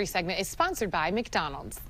Segment is sponsored by McDonald's.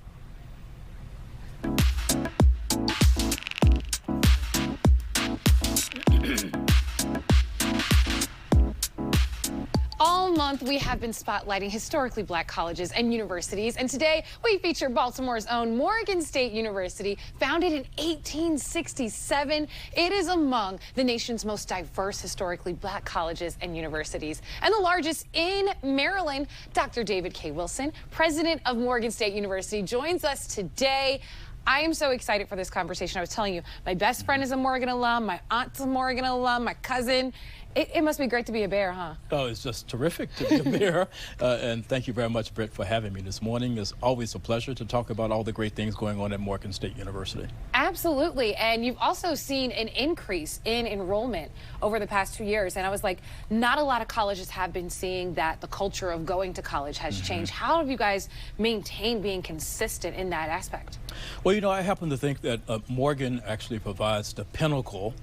All month, we have been spotlighting historically black colleges and universities, and today we feature Baltimore's own Morgan State University, founded in 1867. It is among the nation's most diverse historically black colleges and universities, and the largest in Maryland. Dr. David K. Wilson, president of Morgan State University, joins us today. I am so excited for this conversation. I was telling you, my best friend is a Morgan alum, my aunt's a Morgan alum, my cousin. It must be great to be a Bear, huh? Oh, it's just terrific to be a Bear. And thank you very much, Britt, for having me this morning. It's always a pleasure to talk about all the great things going on at Morgan State University. Absolutely. And you've also seen an increase in enrollment over the past 2 years. And I was like, not a lot of colleges have been seeing that the culture of going to college has changed. How have you guys maintained being consistent in that aspect? Well, you know, I happen to think that Morgan actually provides the pinnacle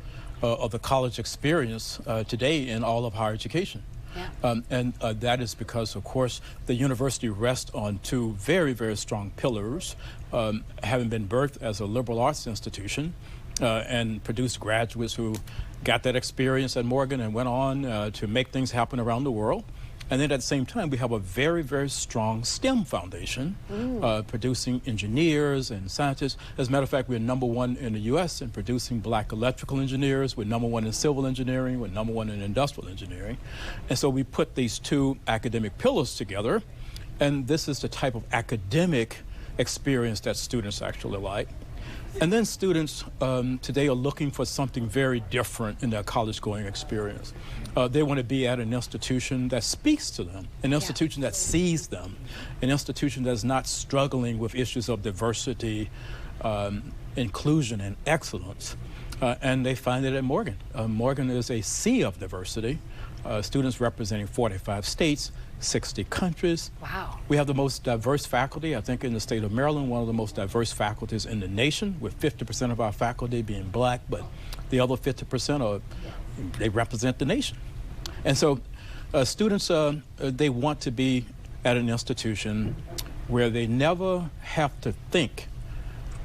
of the college experience today in all of higher education. Yeah. And that is because, of course, the university rests on two very, very strong pillars, having been birthed as a liberal arts institution and produced graduates who got that experience at Morgan and went on to make things happen around the world. And then at the same time, we have a very, very strong STEM foundation, producing engineers and scientists. As a matter of fact, we're #1 in the U.S. in producing black electrical engineers. We're #1 in civil engineering. We're #1 in industrial engineering. And so we put these two academic pillars together. And this is the type of academic experience that students actually like. And then students today are looking for something very different in their college-going experience. They want to be at an institution that speaks to them, an institution that sees them, an institution that's not struggling with issues of diversity, inclusion, and excellence. And they find it at Morgan. Morgan is a sea of diversity, students representing 45 states, 60 countries. Wow. We have the most diverse faculty, I think, in the state of Maryland, one of the most diverse faculties in the nation, with 50% of our faculty being black, but the other 50% they represent the nation. And so students, they want to be at an institution where they never have to think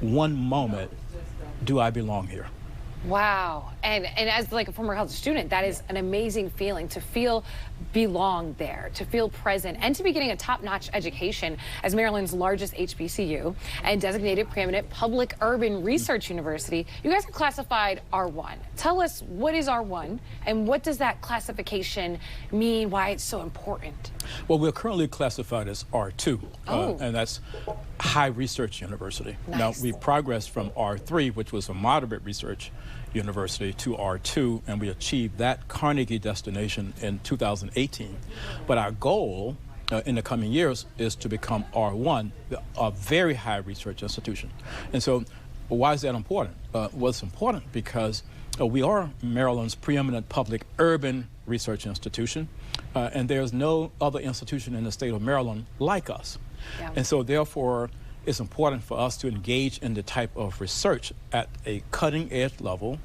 one moment, do I belong here? Wow. And as like a former college student, that is an amazing feeling to feel belong there, to feel present, and to be getting a top-notch education as Maryland's largest HBCU and designated preeminent public urban research university. You guys are classified R1. Tell us, what is R1 and what does that classification mean, why it's so important? Well, we're currently classified as R2, and that's high research university. Nice. Now, we've progressed from R3, which was a moderate research university, to R2, and we achieved that Carnegie destination in 2018. But our goal in the coming years is to become R1, a very high research institution. And so why is that important? Well, it's important because we are Maryland's preeminent public urban research institution, and there's no other institution in the state of Maryland like us. Yeah. And so therefore, it's important for us to engage in the type of research at a cutting-edge level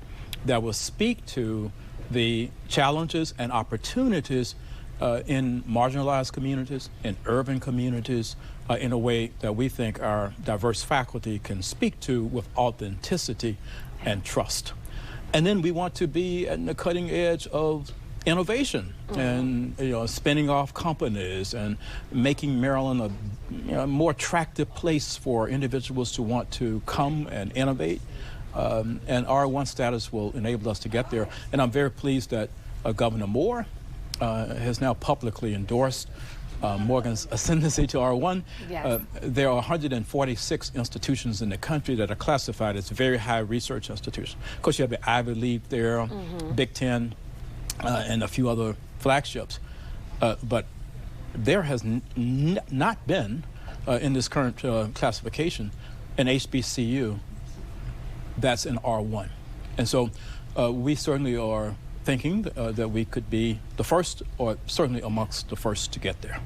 that will speak to the challenges and opportunities in marginalized communities, in urban communities, in a way that we think our diverse faculty can speak to with authenticity and trust. And then we want to be at the cutting edge of innovation and spinning off companies and making Maryland a more attractive place for individuals to want to come and innovate. And R1 status will enable us to get there. And I'm very pleased that Governor Moore has now publicly endorsed Morgan's ascendancy to R1. Yes. There are 146 institutions in the country that are classified as very high research institutions. Of course, you have the Ivy League there, Big Ten, and a few other flagships. But there has not been, in this current classification, an HBCU that's an R1. And so we certainly are thinking that we could be the first, or certainly amongst the first to get there.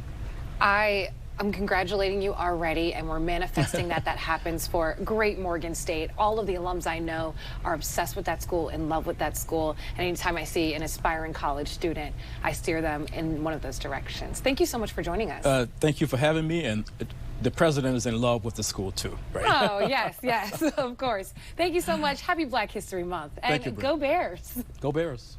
I I'm congratulating you already, and we're manifesting that happens for great Morgan State. All of the alums I know are obsessed with that school, in love with that school, and anytime I see an aspiring college student, I steer them in one of those directions. Thank you so much for joining us. Thank you for having me, and the president is in love with the school too, right? Oh, yes, of course. Thank you so much. Happy Black History Month, and Thank you, go Bears. Go Bears.